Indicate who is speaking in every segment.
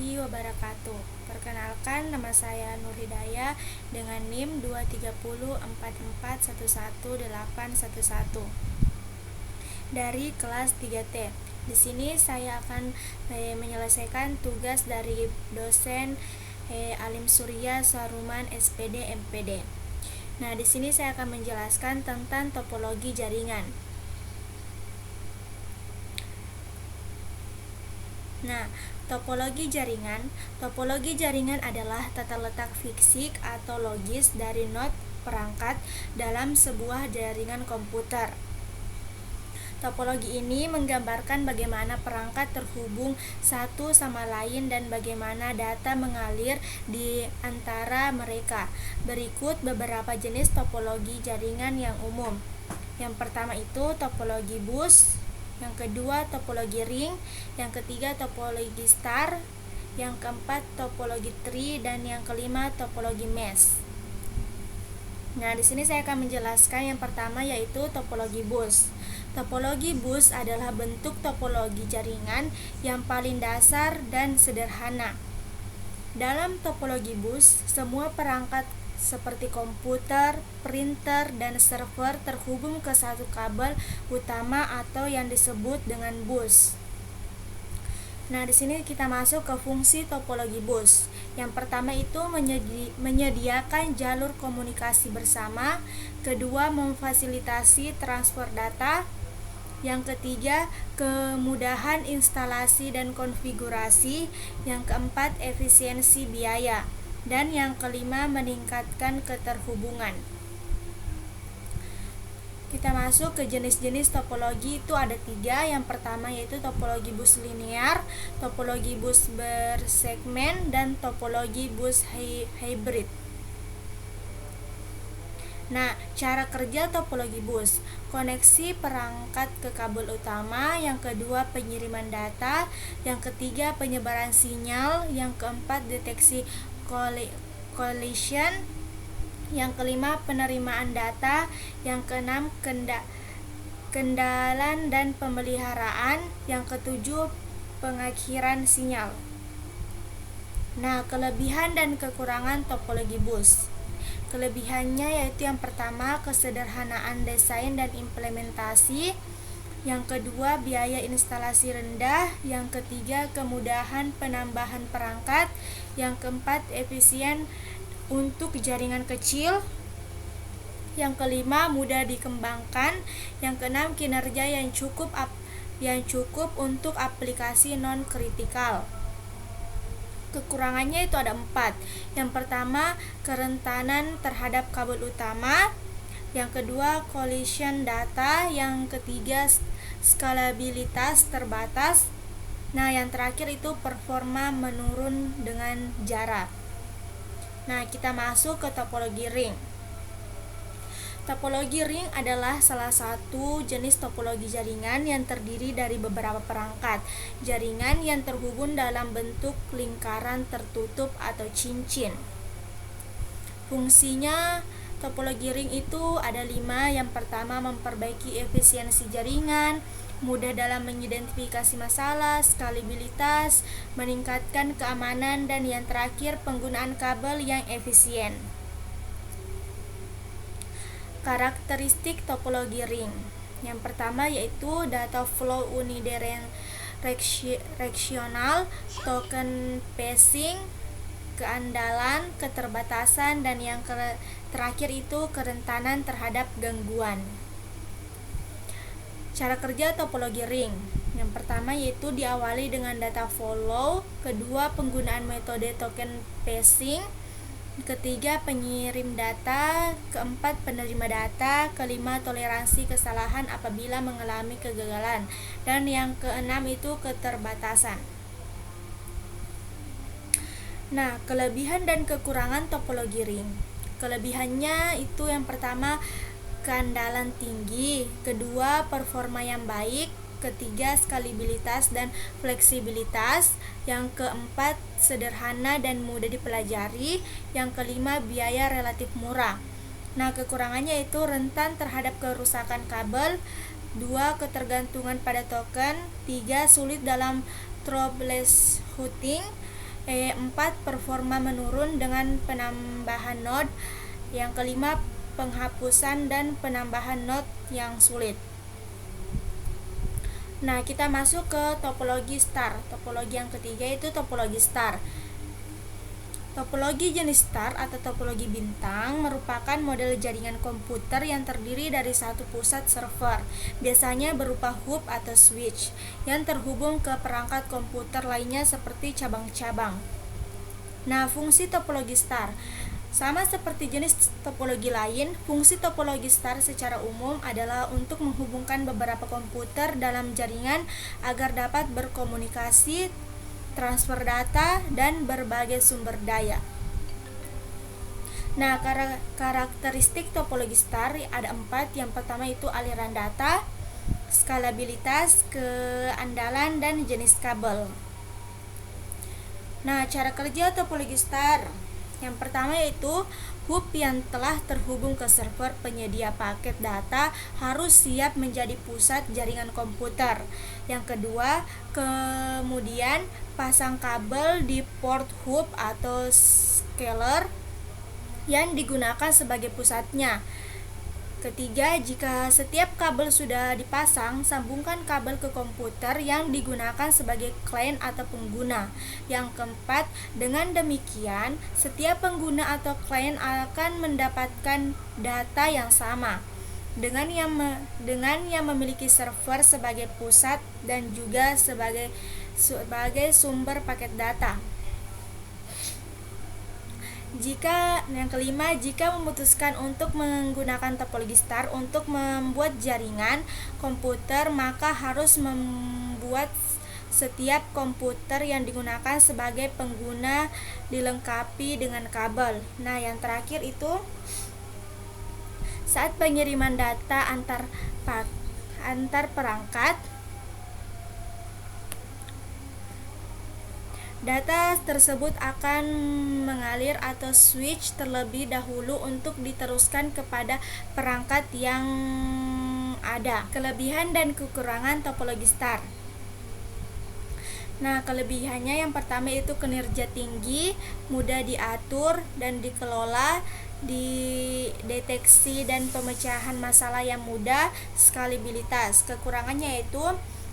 Speaker 1: warahmatullahi wabarakatuh. Perkenalkan, nama saya Nur Hidayah dengan NIM 23044111811 dari kelas 3T. Di sini saya akan menyelesaikan tugas dari dosen Alim Surya Saruman SPD MPD. Nah, di sini saya akan menjelaskan tentang topologi jaringan. Nah, topologi jaringan adalah tata letak fisik atau logis dari node perangkat dalam sebuah jaringan komputer. Topologi ini menggambarkan bagaimana perangkat terhubung satu sama lain dan bagaimana data mengalir di antara mereka. Berikut beberapa jenis topologi jaringan yang umum. Yang pertama itu topologi bus, yang kedua topologi ring, yang ketiga topologi star, yang keempat topologi tree, dan yang kelima topologi mesh. Nah, di sini saya akan menjelaskan yang pertama yaitu topologi bus. Topologi bus adalah bentuk topologi jaringan yang paling dasar dan sederhana. Dalam topologi bus, semua perangkat seperti komputer, printer, dan server terhubung ke satu kabel utama atau yang disebut dengan bus. Nah, di sini kita masuk ke fungsi topologi bus. Yang pertama itu menyediakan jalur komunikasi bersama, kedua memfasilitasi transfer data, yang ketiga kemudahan instalasi dan konfigurasi, yang keempat efisiensi biaya, dan yang kelima meningkatkan keterhubungan. Kita masuk ke jenis-jenis topologi, itu ada 3. Yang pertama yaitu topologi bus linear, topologi bus bersegmen, dan topologi bus hybrid. Nah, cara kerja topologi bus: koneksi perangkat ke kabel utama, yang kedua pengiriman data, yang ketiga penyebaran sinyal, yang keempat deteksi collision, yang kelima penerimaan data, yang keenam kendalan dan pemeliharaan, yang ketujuh pengakhiran sinyal. Nah, kelebihan dan kekurangan topologi bus. Kelebihannya yaitu yang pertama kesederhanaan desain dan implementasi, yang kedua biaya instalasi rendah, yang ketiga kemudahan penambahan perangkat, yang keempat efisien untuk jaringan kecil, yang kelima mudah dikembangkan, yang keenam kinerja yang cukup untuk aplikasi non kritikal. Kekurangannya itu ada 4. Yang pertama, kerentanan terhadap kabel utama, yang kedua collision data, yang ketiga skalabilitas terbatas. Nah, yang terakhir itu performa menurun dengan jarak. Nah, kita masuk ke topologi ring. Topologi ring adalah salah satu jenis topologi jaringan yang terdiri dari beberapa perangkat jaringan yang terhubung dalam bentuk lingkaran tertutup atau cincin. Fungsinya topologi ring itu ada 5. Yang pertama, memperbaiki efisiensi jaringan, mudah dalam mengidentifikasi masalah, skalabilitas, meningkatkan keamanan, dan yang terakhir penggunaan kabel yang efisien. Karakteristik topologi ring. Yang pertama yaitu data flow unidirectional, token pacing, keandalan, keterbatasan, dan yang terakhir itu kerentanan terhadap gangguan. Cara kerja topologi ring. Yang pertama yaitu diawali dengan data flow, kedua penggunaan metode token pacing, ketiga pengirim data, keempat penerima data, kelima toleransi kesalahan apabila mengalami kegagalan, dan yang keenam itu keterbatasan. Nah, kelebihan dan kekurangan topologi ring. Kelebihannya itu yang pertama keandalan tinggi, kedua performa yang baik, ketiga skalabilitas dan fleksibilitas, yang keempat sederhana dan mudah dipelajari, yang kelima biaya relatif murah. Nah, kekurangannya itu rentan terhadap kerusakan kabel, 2 ketergantungan pada token, 3 sulit dalam troubleshooting, 4. Performa menurun dengan penambahan node. Yang kelima, penghapusan dan penambahan node yang sulit. Nah, kita masuk ke topologi star. Topologi yang ketiga itu topologi star. Topologi jenis star atau topologi bintang merupakan model jaringan komputer yang terdiri dari satu pusat server, biasanya berupa hub atau switch, yang terhubung ke perangkat komputer lainnya seperti cabang-cabang. Nah, fungsi topologi star sama seperti jenis topologi lain, fungsi topologi star secara umum adalah untuk menghubungkan beberapa komputer dalam jaringan agar dapat berkomunikasi, transfer data, dan berbagai sumber daya. Nah, karakteristik topologi star ada 4. Yang pertama itu aliran data, skalabilitas, keandalan, dan jenis kabel. Nah, cara kerja topologi star. Yang pertama yaitu hub yang telah terhubung ke server penyedia paket data harus siap menjadi pusat jaringan komputer. Yang kedua, kemudian pasang kabel di port hub atau scaler yang digunakan sebagai pusatnya. Ketiga, jika setiap kabel sudah dipasang, sambungkan kabel ke komputer yang digunakan sebagai klien atau pengguna. Yang keempat, dengan demikian, setiap pengguna atau klien akan mendapatkan data yang sama dengan yang memiliki server sebagai pusat dan juga sebagai sumber paket data. Yang kelima, jika memutuskan untuk menggunakan topologi star untuk membuat jaringan komputer, maka harus membuat setiap komputer yang digunakan sebagai pengguna dilengkapi dengan kabel. Nah, yang terakhir itu saat pengiriman data antar perangkat, data tersebut akan mengalir atau switch terlebih dahulu untuk diteruskan kepada perangkat yang ada. Kelebihan dan kekurangan topologi star. Nah, kelebihannya yang pertama itu kinerja tinggi, mudah diatur dan dikelola, dideteksi dan pemecahan masalah yang mudah, skalabilitas. Kekurangannya yaitu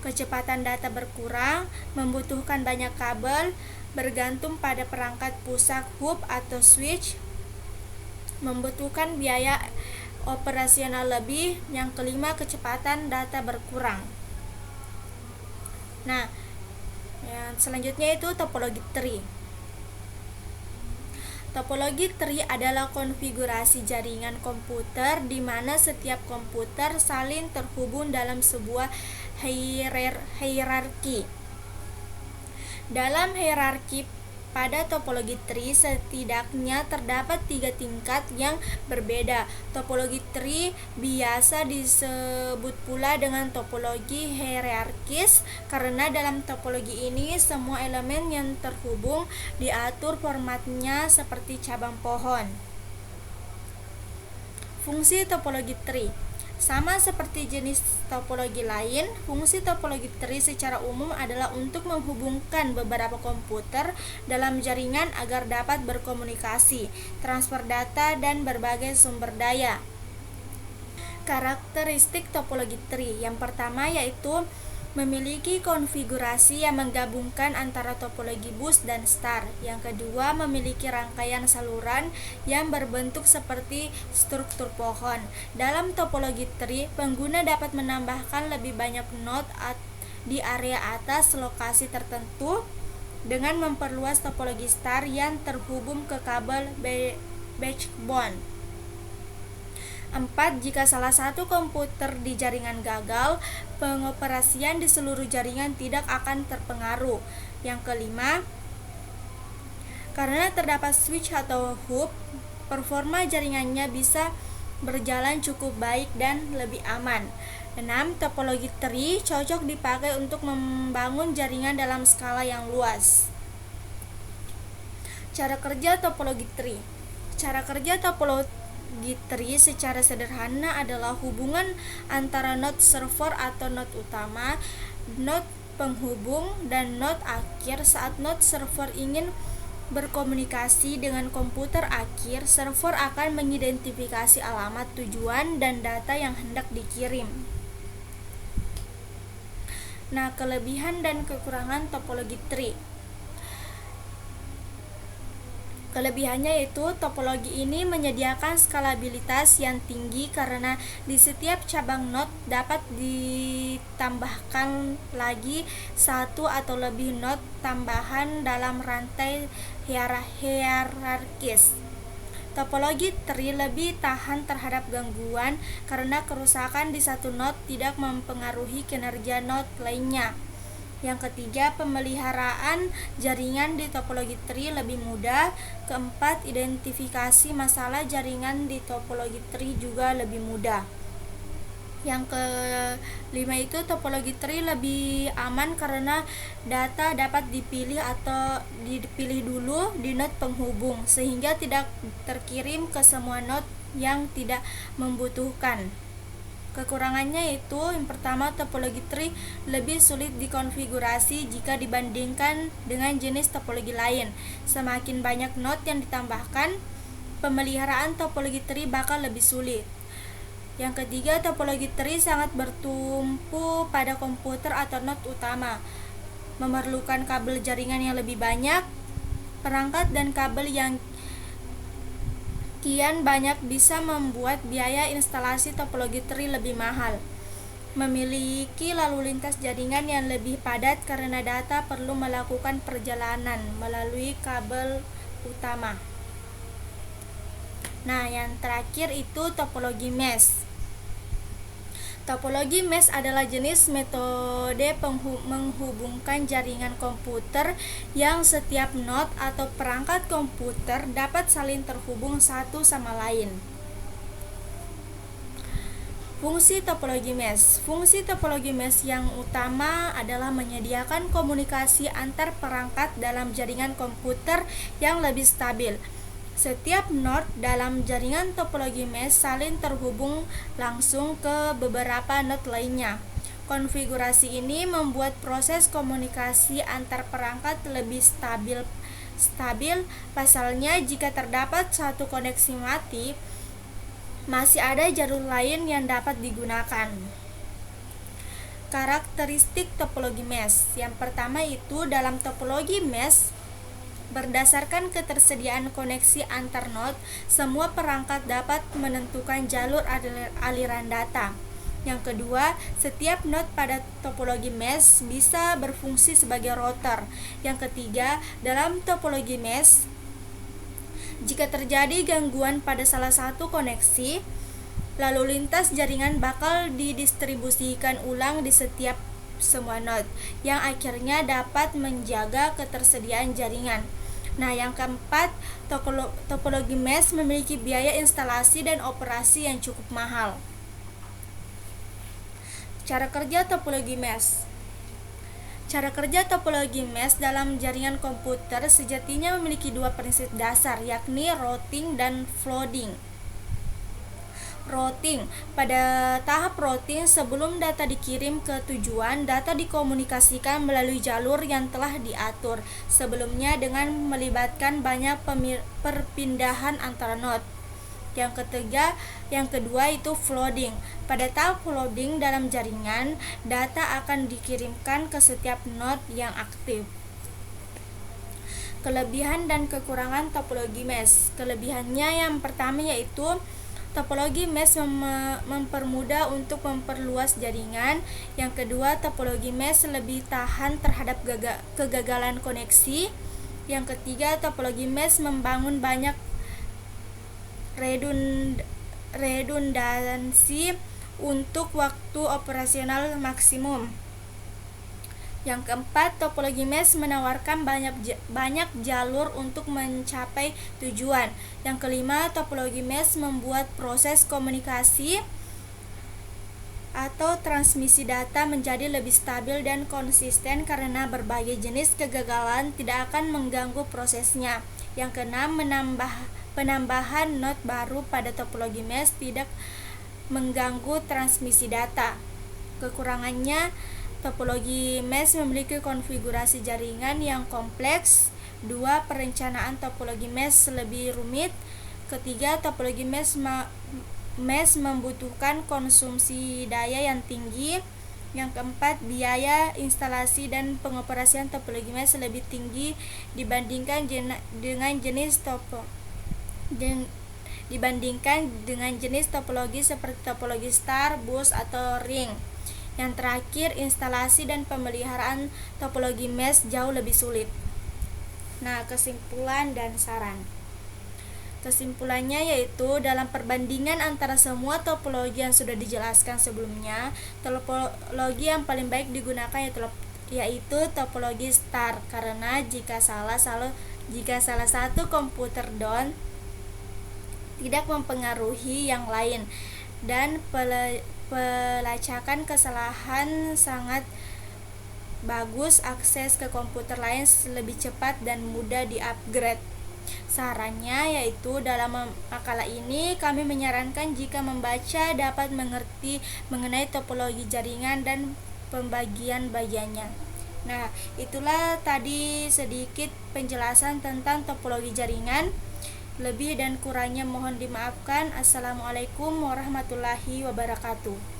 Speaker 1: kecepatan data berkurang, membutuhkan banyak kabel, bergantung pada perangkat pusat hub atau switch, membutuhkan biaya operasional lebih. Yang kelima, kecepatan data berkurang. Nah, yang selanjutnya itu topologi tree. Topologi tree adalah konfigurasi jaringan komputer di mana setiap komputer saling terhubung dalam sebuah hierarki. Dalam hierarki pada topologi tree setidaknya terdapat 3 tingkat yang berbeda. Topologi tree biasa disebut pula dengan topologi hierarkis karena dalam topologi ini semua elemen yang terhubung diatur formatnya seperti cabang pohon. Fungsi topologi tree. Sama seperti jenis topologi lain, fungsi topologi tree secara umum adalah untuk menghubungkan beberapa komputer dalam jaringan agar dapat berkomunikasi, transfer data, dan berbagai sumber daya. Karakteristik topologi tree. Yang pertama yaitu memiliki konfigurasi yang menggabungkan antara topologi bus dan star. Yang kedua, memiliki rangkaian saluran yang berbentuk seperti struktur pohon. Dalam topologi tree, pengguna dapat menambahkan lebih banyak node di area atas lokasi tertentu dengan memperluas topologi star yang terhubung ke kabel backbone. 4. Jika salah satu komputer di jaringan gagal, pengoperasian di seluruh jaringan tidak akan terpengaruh. Yang kelima, karena terdapat switch atau hub, performa jaringannya bisa berjalan cukup baik dan lebih aman. 6. Topologi tree cocok dipakai untuk membangun jaringan dalam skala yang luas. Cara kerja topologi tree. Cara kerja topologi tree secara sederhana adalah hubungan antara node server atau node utama, node penghubung, dan node akhir. Saat node server ingin berkomunikasi dengan komputer akhir, server akan mengidentifikasi alamat tujuan dan data yang hendak dikirim. Nah, kelebihan dan kekurangan topologi tree. Kelebihannya yaitu topologi ini menyediakan skalabilitas yang tinggi karena di setiap cabang node dapat ditambahkan lagi satu atau lebih node tambahan dalam rantai hierarkis. Topologi tree lebih tahan terhadap gangguan karena kerusakan di satu node tidak mempengaruhi kinerja node lainnya. Yang ketiga, pemeliharaan jaringan di topologi tree lebih mudah. Keempat, identifikasi masalah jaringan di topologi tree juga lebih mudah. Yang kelima itu, topologi tree lebih aman karena data dapat dipilih dulu di node penghubung sehingga tidak terkirim ke semua node yang tidak membutuhkan. Kekurangannya itu, yang pertama, topologi tree lebih sulit dikonfigurasi jika dibandingkan dengan jenis topologi lain. Semakin banyak node yang ditambahkan, pemeliharaan topologi tree bakal lebih sulit. Yang ketiga, topologi tree sangat bertumpu pada komputer atau node utama, memerlukan kabel jaringan yang lebih banyak, perangkat dan kabel yang kian banyak bisa membuat biaya instalasi topologi tree lebih mahal. Memiliki lalu lintas jaringan yang lebih padat karena data perlu melakukan perjalanan melalui kabel utama. Nah, yang terakhir itu topologi mesh. Topologi mesh adalah jenis metode menghubungkan jaringan komputer yang setiap node atau perangkat komputer dapat saling terhubung satu sama lain. Fungsi topologi mesh. Fungsi topologi mesh yang utama adalah menyediakan komunikasi antar perangkat dalam jaringan komputer yang lebih stabil. Setiap node dalam jaringan topologi mesh saling terhubung langsung ke beberapa node lainnya. Konfigurasi ini membuat proses komunikasi antar perangkat lebih stabil. Pasalnya, jika terdapat satu koneksi mati, masih ada jalur lain yang dapat digunakan. Karakteristik topologi mesh. Yang pertama itu, dalam topologi mesh, berdasarkan ketersediaan koneksi antar node, semua perangkat dapat menentukan jalur aliran data. Yang kedua, setiap node pada topologi mesh bisa berfungsi sebagai router. Yang ketiga, dalam topologi mesh, jika terjadi gangguan pada salah satu koneksi, lalu lintas jaringan bakal didistribusikan ulang di setiap semua node, yang akhirnya dapat menjaga ketersediaan jaringan. Nah, yang keempat, topologi mesh memiliki biaya instalasi dan operasi yang cukup mahal. Cara kerja topologi mesh. Cara kerja topologi mesh dalam jaringan komputer sejatinya memiliki dua prinsip dasar, yakni routing dan flooding. Routing. Pada tahap routing, sebelum data dikirim ke tujuan, data dikomunikasikan melalui jalur yang telah diatur sebelumnya dengan melibatkan banyak perpindahan antara node. Yang kedua itu flooding. Pada tahap flooding dalam jaringan, data akan dikirimkan ke setiap node yang aktif. Kelebihan dan kekurangan topologi mesh. Kelebihannya yang pertama yaitu topologi mesh mempermudah untuk memperluas jaringan. Yang kedua, topologi mesh lebih tahan terhadap kegagalan koneksi. Yang ketiga, topologi mesh membangun banyak redundansi untuk waktu operasional maksimum. Yang keempat, topologi mesh menawarkan banyak jalur untuk mencapai tujuan. Yang kelima, topologi mesh membuat proses komunikasi atau transmisi data menjadi lebih stabil dan konsisten karena berbagai jenis kegagalan tidak akan mengganggu prosesnya. Yang keenam, penambahan node baru pada topologi mesh tidak mengganggu transmisi data. Kekurangannya, Topologi mesh memiliki konfigurasi jaringan yang kompleks. 2. Perencanaan topologi mesh lebih rumit. Ketiga, topologi mesh membutuhkan konsumsi daya yang tinggi. Yang keempat, biaya instalasi dan pengoperasian topologi mesh lebih tinggi dibandingkan dengan jenis topologi seperti topologi star, bus, atau ring. Yang terakhir, instalasi dan pemeliharaan topologi mesh jauh lebih sulit. Nah, kesimpulan dan saran. Kesimpulannya yaitu dalam perbandingan antara semua topologi yang sudah dijelaskan sebelumnya, topologi yang paling baik digunakan yaitu topologi star, karena jika salah satu komputer down tidak mempengaruhi yang lain, dan pelacakan kesalahan sangat bagus, akses ke komputer lain lebih cepat dan mudah di-upgrade. Sarannya yaitu dalam makalah ini kami menyarankan jika membaca dapat mengerti mengenai topologi jaringan dan pembagian bagiannya. Nah, itulah tadi sedikit penjelasan tentang topologi jaringan. Lebih dan kurangnya mohon dimaafkan. Assalamualaikum warahmatullahi wabarakatuh.